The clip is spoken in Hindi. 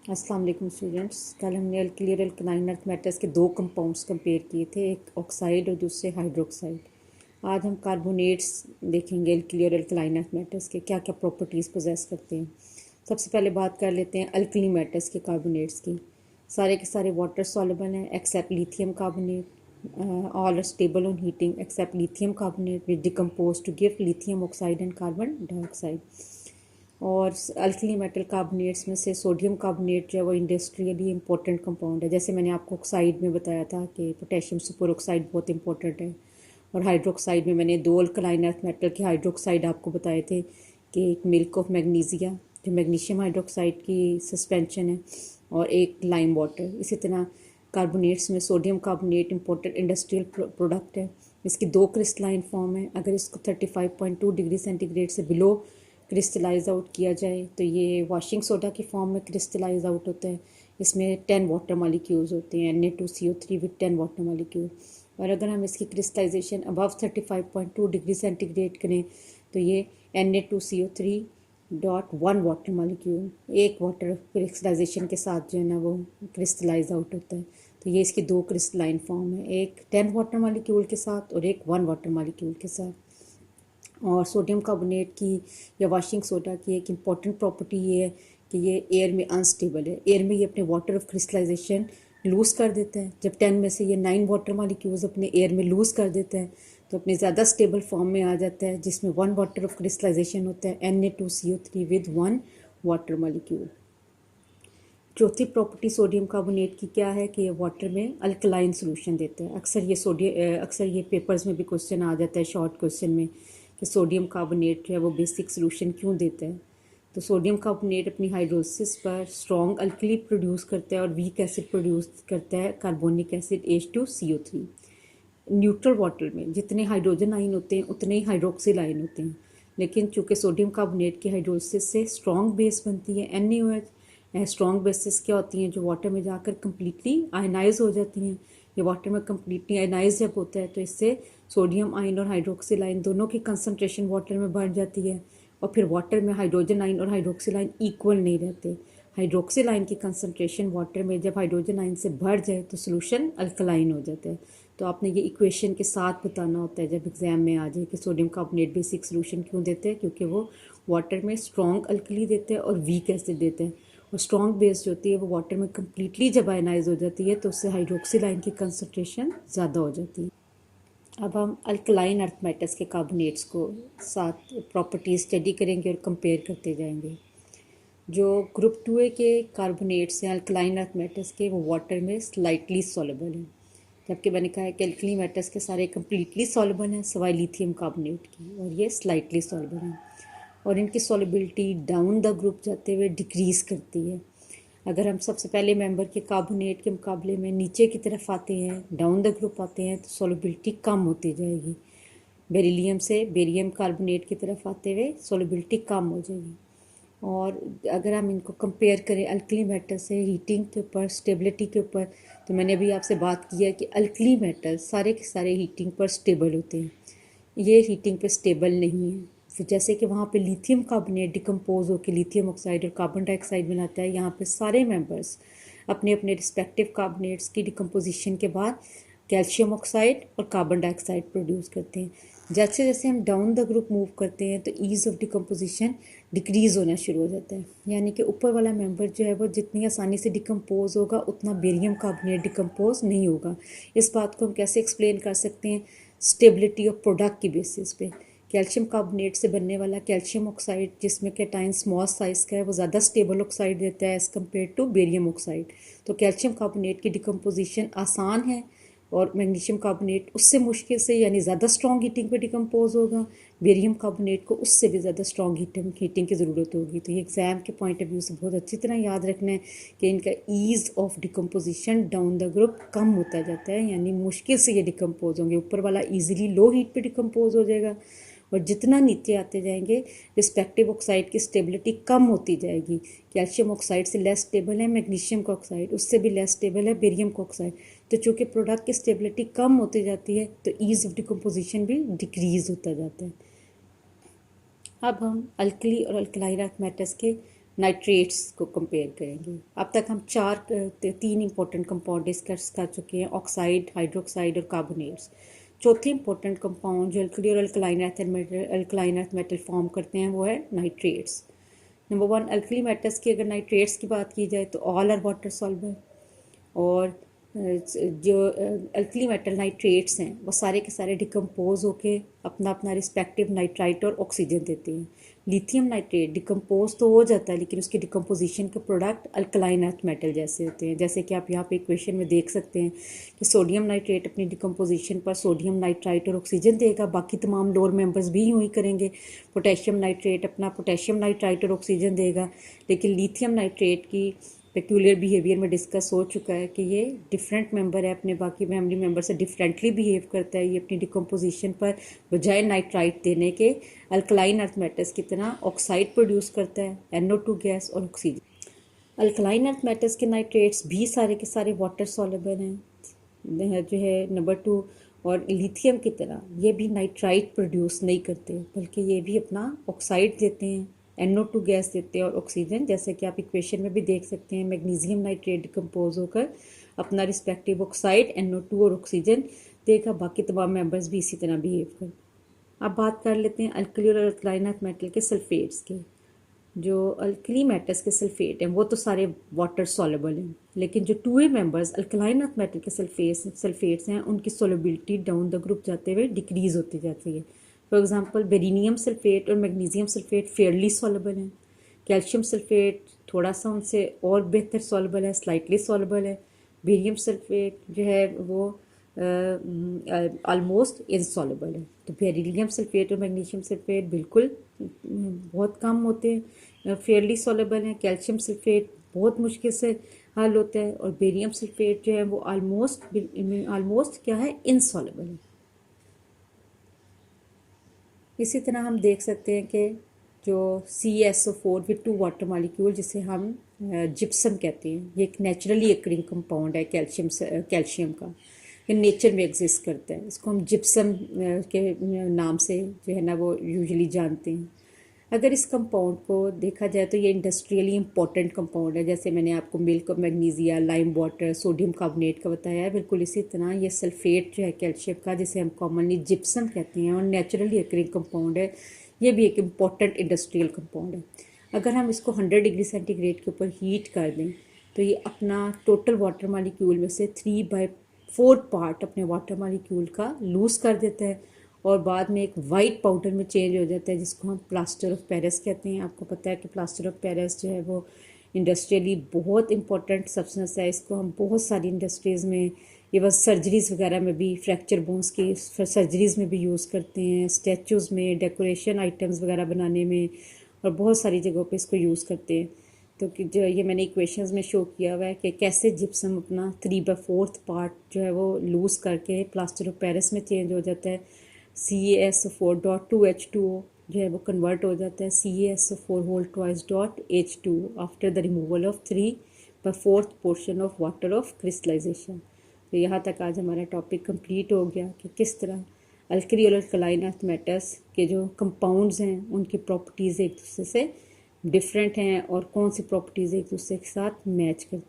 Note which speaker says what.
Speaker 1: अस्सलाम वालेकुम स्टूडेंट्स। कल हमने अल्किलियर अल्कलाइन अर्थ मेटल्स के दो कंपाउंड्स कंपेयर किए थे, एक ऑक्साइड और दूसरे हाइड्रोक्साइड। आज हम कार्बोनेट्स देखेंगे अल्किलियर अल्कलाइन अर्थ मेटल्स के क्या क्या प्रॉपर्टीज़ पोजेस करते हैं। सबसे पहले बात कर लेते हैं अल्कली मेटल्स के कार्बोनेट्स की। सारे के सारे वाटर सॉल्युबल हैं except lithium carbonate. All are stable on heating except lithium carbonate which decompose to give lithium oxide and carbon dioxide. और अल्कली मेटल कार्बोनेट्स में से सोडियम कार्बोनेट जो है वो इंडस्ट्रियली इंपॉर्टेंट कंपाउंड है। जैसे मैंने आपको ऑक्साइड में बताया था कि पोटेशियम सुपर ऑक्साइड बहुत इंपॉर्टेंट है, और हाइड्रोक्साइड में मैंने दो अल्कलाइन अर्थ मेटल के हाइड्रोक्साइड आपको बताए थे कि एक मिल्क ऑफ मैग्नीशिया जो मैग्नीशियम हाइड्रोक्साइड की सस्पेंशन है, और एक लाइम वाटर। इसी तरह कार्बोनेट्स में sodium carbonate important industrial product है। इसकी दो क्रिस्टलाइन फॉर्म है। अगर इसको 35.2 डिग्री सेंटीग्रेड से बिलो क्रिस्टलाइज आउट किया जाए तो ये वॉशिंग सोडा की फॉर्म में क्रिस्टलाइज आउट होता है। इसमें 10 वाटर मॉलिक्यूल्स होते हैं, Na2CO3 विद 10 वाटर मॉलिक्यूल। और अगर हम इसकी क्रिस्टलाइजेशन अबव 35.2 डिग्री सेंटीग्रेड करें तो ये Na2CO3 डॉट 1 वाटर मॉलिक्यूल एक वाटर क्रिस्टलाइजेशन के साथ जो है ना वो क्रिस्टलाइज आउट होता है। तो ये इसकी दो क्रिस्टलाइन फॉर्म है, एक 10 वाटर मॉलिक्यूल के साथ और एक 1 वाटर मॉलिक्यूल के साथ। और सोडियम कार्बोनेट की या वॉशिंग सोडा की एक इम्पॉर्टेंट प्रॉपर्टी ये है कि ये एयर में अनस्टेबल है। एयर में ये अपने वाटर ऑफ क्रिस्टलाइजेशन लूज़ कर देता है। जब 10 में से ये 9 वाटर मॉलिक्यूल्स अपने एयर में लूज़ कर देता है तो अपने ज़्यादा स्टेबल फॉर्म में आ जाता है, जिसमें 1 वाटर ऑफ क्रिस्टलाइजेशन होता है Na2CO3 विद 1 वाटर मॉलिक्यूल। चौथी प्रॉपर्टी सोडियम कार्बोनेट की क्या है कि ये वाटर में अल्कलाइन सोल्यूशन देता है। अक्सर ये पेपर्स में भी क्वेश्चन आ जाता है शॉर्ट क्वेश्चन में कि सोडियम कार्बोनेट जो है वो बेसिक सोल्यूशन क्यों देता है। तो सोडियम कार्बोनेट अपनी हाइड्रोसिस पर स्ट्रॉन्ग अल्कली प्रोड्यूस करता है और वीक एसिड प्रोड्यूस करता है carbonic acid H2CO3। Neutral water में जितने हाइड्रोजन आयन होते हैं उतने ही हाइड्रोक्सिल आयन होते हैं, लेकिन चूँकि सोडियम कार्बोनेट की हाइड्रोलिसिस से स्ट्रॉन्ग बेस बनती है NaOH। स्ट्रॉन्ग बेसिस क्या होती हैं जो वाटर में जाकर कम्प्लीटली आयनाइज हो जाती हैं। ये वाटर में कम्प्लीटली आयनाइज जब होता है तो इससे सोडियम आयन और हाइड्रोक्सिल आयन दोनों की कंसनट्रेशन वाटर में बढ़ जाती है, और फिर वाटर में हाइड्रोजन आयन और हाइड्रोक्सिल आयन इक्वल नहीं रहते। हाइड्रोक्सिल आयन की कंसनट्रेशन वाटर में जब हाइड्रोजन आयन से बढ़ जाए तो सोल्यूशन अल्कलाइन हो जाता है। तो आपने ये इक्वेशन के साथ बताना होता है जब एग्जाम में आ जाए कि सोडियम कार्बोनेट बेसिक सोल्यूशन क्यों देते हैं, क्योंकि वो वाटर में स्ट्रॉन्ग अल्कली देते हैं और वीक एसिड देते हैं। और स्ट्रॉन्ग बेस जो होती है वो वाटर में कम्प्लीटली जब आयनाइज हो जाती है तो उससे हाइड्रोक्सिल आयन की कंसनट्रेशन ज़्यादा हो जाती है। अब हम अल्कलाइन अर्थ मेटल्स के कार्बोनेट्स को साथ प्रॉपर्टीज स्टडी करेंगे और कंपेयर करते जाएंगे। जो ग्रुप 2A के कार्बोनेट्स हैं अल्कलाइन अर्थ मेटल्स के, वो वाटर में स्लाइटली सॉल्युबल हैं, जबकि मैंने कहा है कि अल्कली मेटल्स के सारे कम्प्लीटली सॉल्युबल हैं सिवाय लिथियम कार्बोनेट की, और ये स्लाइटली सॉल्युबल हैं। और इनकी सॉल्युबिलिटी डाउन द ग्रुप जाते हुए डिक्रीज़ करती है। अगर हम सबसे पहले मेंबर के कार्बोनेट के मुकाबले में नीचे की तरफ आते हैं, डाउन द ग्रुप आते हैं, तो सॉल्युबिलिटी कम होती जाएगी। बेरिलियम से बेरियम कार्बोनेट की तरफ आते हुए सॉल्युबिलिटी कम हो जाएगी। और अगर हम इनको कंपेयर करें अल्कली मेटल से हीटिंग के ऊपर, स्टेबिलिटी के ऊपर, तो मैंने अभी आपसे बात की है कि अल्कली मेटल सारे के सारे हीटिंग पर स्टेबल होते हैं, ये हीटिंग पे स्टेबल नहीं है। फिर जैसे कि वहाँ पे लिथियम कार्बोनेट डिकम्पोज होकर लिथियम ऑक्साइड और कार्बन डाइऑक्साइड बनाता है, यहाँ पे सारे मेंबर्स अपने अपने रिस्पेक्टिव कार्बोनेट्स की डिकम्पोजिशन के बाद कैल्शियम ऑक्साइड और कार्बन डाइऑक्साइड प्रोड्यूस करते हैं। जैसे जैसे हम डाउन द ग्रुप मूव करते हैं तो ईज़ ऑफ डिकम्पोजिशन डिक्रीज़ होना शुरू हो जाता है, यानी कि ऊपर वाला मेंबर जो है वो जितनी आसानी से डिकम्पोज होगा उतना बेरियम कार्बोनेट डिकम्पोज नहीं होगा। इस बात को हम कैसे एक्सप्लेन कर सकते हैं? स्टेबिलिटी ऑफ प्रोडक्ट की बेसिस पे कैल्शियम कार्बोनेट से बनने वाला कैल्शियम ऑक्साइड जिसमें कैटाइन स्मॉल साइज़ का है वो ज़्यादा स्टेबल ऑक्साइड देता है as compare to barium oxide. तो कैल्शियम कार्बोनेट की डिकम्पोजिशन आसान है और मैग्नीशियम कार्बोनेट उससे मुश्किल से यानी ज़्यादा स्ट्रॉन्ग हीटिंग पे डिकम्पोज होगा। बेरियम कार्बोनेट को उससे भी ज़्यादा स्ट्रॉन्ग हीटिंग की ज़रूरत होगी। तो ये एग्ज़ाम के पॉइंट ऑफ व्यू से बहुत अच्छी तरह याद रखना है कि इनका ease of decomposition down the group कम होता जाता है, यानी मुश्किल से ये डिकम्पोज होंगे। ऊपर वाला ईजिली लो हीट पे डिकम्पोज हो जाएगा, और जितना नीचे आते जाएंगे रिस्पेक्टिव ऑक्साइड की स्टेबिलिटी कम होती जाएगी। कैल्शियम ऑक्साइड से लेस स्टेबल है मैग्नीशियम का ऑक्साइड, उससे भी लेस स्टेबल है बेरियम का ऑक्साइड। तो चूँकि प्रोडक्ट की स्टेबिलिटी कम होती जाती है तो ईज़ ऑफ डिकम्पोजिशन भी डिक्रीज़ होता जाता है। अब हम अल्कली और अल्कलाइन अर्थ मेटल्स के नाइट्रेट्स को कंपेयर करेंगे। अब तक हम तीन इंपॉर्टेंट कंपाउंड डिस्कस कर चुके हैं, ऑक्साइड, हाइड्रोक्साइड और कार्बोनेट्स। चौथे इंपॉर्टेंट कंपाउंड जो अल्कली और अल्कलाइन अर्थ मेटल फॉर्म करते हैं वो है nitrates. Number one, alkali metals की अगर नाइट्रेट्स की बात की जाए तो ऑल आर वाटर सॉल्युबल, और जो अल्कली मेटल नाइट्रेट्स हैं वो सारे के सारे डिकम्पोज होके अपना अपना रिस्पेक्टिव नाइट्राइट और ऑक्सीजन देते हैं। लिथियम नाइट्रेट डिकम्पोज तो हो जाता है लेकिन उसकी डिकम्पोजिशन के प्रोडक्ट अल्कलाइन अर्थ मेटल जैसे होते हैं, जैसे कि आप यहाँ पे इक्वेशन में देख सकते हैं कि सोडियम नाइट्रेट अपनी डिकम्पोजिशन पर सोडियम नाइट्राइट और ऑक्सीजन देगा, बाकी तमाम लोअर मेंबर्स भी यूँ ही करेंगे। पोटेशियम नाइट्रेट अपना पोटेशियम नाइट्राइट और ऑक्सीजन देगा, लेकिन लिथियम नाइट्रेट की पेक्यूलियर बिहेवियर में डिस्कस हो चुका है कि ये डिफरेंट मेंबर है, अपने बाकी फैमिली मेंबर से डिफरेंटली बिहेव करता है। ये अपनी डिकम्पोजिशन पर बजाय नाइट्राइट देने के अल्कलाइन अर्थ मेटल्स की तरह ऑक्साइड प्रोड्यूस करता है, NO2 गैस और ऑक्सीजन। अल्कलाइन अर्थ मेटल्स के नाइट्रेट्स भी सारे के सारे वाटर सॉल्युबल हैं जो है नंबर टू, और लिथियम की तरह ये भी नाइट्राइट प्रोड्यूस नहीं करते बल्कि ये भी अपना ऑक्साइड देते हैं, NO2 गैस देते हैं और ऑक्सीजन, जैसे कि आप इक्वेशन में भी देख सकते हैं। मैग्नीशियम नाइट्रेट डिकम्पोज होकर अपना रिस्पेक्टिव ऑक्साइड, NO2 और ऑक्सीजन देगा, बाकी तमाम मेंबर्स भी इसी तरह बिहेव कर। अब बात कर लेते हैं अल्कली और अल्कलाइन अर्थ मेटल के सल्फेट्स के। जो अल्कली मेटल्स के सल्फेट हैं वो तो सारे वाटर सॉल्युबल हैं, लेकिन जो 2A members alkaline earth metal के सल्फेट्स हैं उनकी सोलबिलिटी डाउन द ग्रुप जाते हुए डिक्रीज होती जाती है। फॉर एग्जांपल बेरिनियम सल्फेट और मैग्नीशियम सल्फेट फेयरली सॉल्युबल हैं, कैल्शियम सल्फेट थोड़ा सा उनसे और बेहतर सॉल्युबल है, स्लाइटली सॉल्युबल है। बेरियम सल्फेट जो है वो ऑलमोस्ट इनसॉल्युबल है। तो बेरिलियम सल्फेट और मैग्नीशियम सल्फेट बिल्कुल बहुत कम होते हैं, फेयरली सॉल्युबल हैं। कैल्शियम सल्फेट बहुत मुश्किल से हल होता है, और बेरियम सल्फेट जो है वो ऑलमोस्ट क्या है, इनसॉल्युबल है। इसी तरह हम देख सकते हैं कि जो CaSO4 विद 2 वाटर मॉलिक्यूल जिसे हम जिप्सम कहते हैं, ये एक नेचुरली अकरिंग कंपाउंड है कैल्शियम का, ये नेचर में एग्जिस्ट करता है। इसको हम जिप्सम के नाम से जो है ना वो यूजुअली जानते हैं। अगर इस कंपाउंड को देखा जाए तो ये इंडस्ट्रियली इंपॉर्टेंट कंपाउंड है, जैसे मैंने आपको मिल्क और magnesia, lime water, sodium carbonate का बताया है, बिल्कुल इसी तरह ये सल्फेट जो है कैल्शियम का, जिसे हम कॉमनली जिप्सम कहते हैं और नेचुरली अकरिंग कंपाउंड है, ये भी एक इम्पॉर्टेंट इंडस्ट्रियल कंपाउंड है। अगर हम इसको 100 डिग्री सेंटीग्रेड के ऊपर हीट कर दें तो ये अपना टोटल वाटर मॉलिक्यूल में से 3/4 पार्ट अपने वाटर मॉलिक्यूल का लूज़ कर देता है और बाद में एक वाइट पाउडर में चेंज हो जाता है, जिसको हम प्लास्टर ऑफ पेरिस कहते हैं। आपको पता है कि प्लास्टर ऑफ पेरिस जो है वो इंडस्ट्रियली बहुत इंपॉर्टेंट सब्सटेंस है। इसको हम बहुत सारी इंडस्ट्रीज़ में, इवन सर्जरीज़ वगैरह में भी, फ्रैक्चर बोन्स की सर्जरीज़ में भी यूज़ करते हैं, स्टैचूज़ में, डेकोरेशन आइटम्स वगैरह बनाने में, और बहुत सारी जगहों पे इसको यूज़ करते हैं। तो कि जो ये मैंने इक्वेशंस में शो किया हुआ है कि कैसे जिप्सम अपना 3/4 पार्ट जो है वो लूज़ करके प्लास्टर ऑफ पेरिस में चेंज हो जाता है। CaSO4.2H2O जो है वो कन्वर्ट हो जाता है CaSO4 after the removal of 3/4 portion of water of crystallization. तो यहाँ तक आज हमारा टॉपिक कंप्लीट हो गया कि किस तरह अल्कली और अल्कलाइन अर्थ मेटल्स के जो कंपाउंड्स हैं उनकी प्रॉपर्टीज़ एक दूसरे से डिफरेंट हैं और कौन सी प्रॉपर्टीज़ एक दूसरे के साथ मैच करती हैं।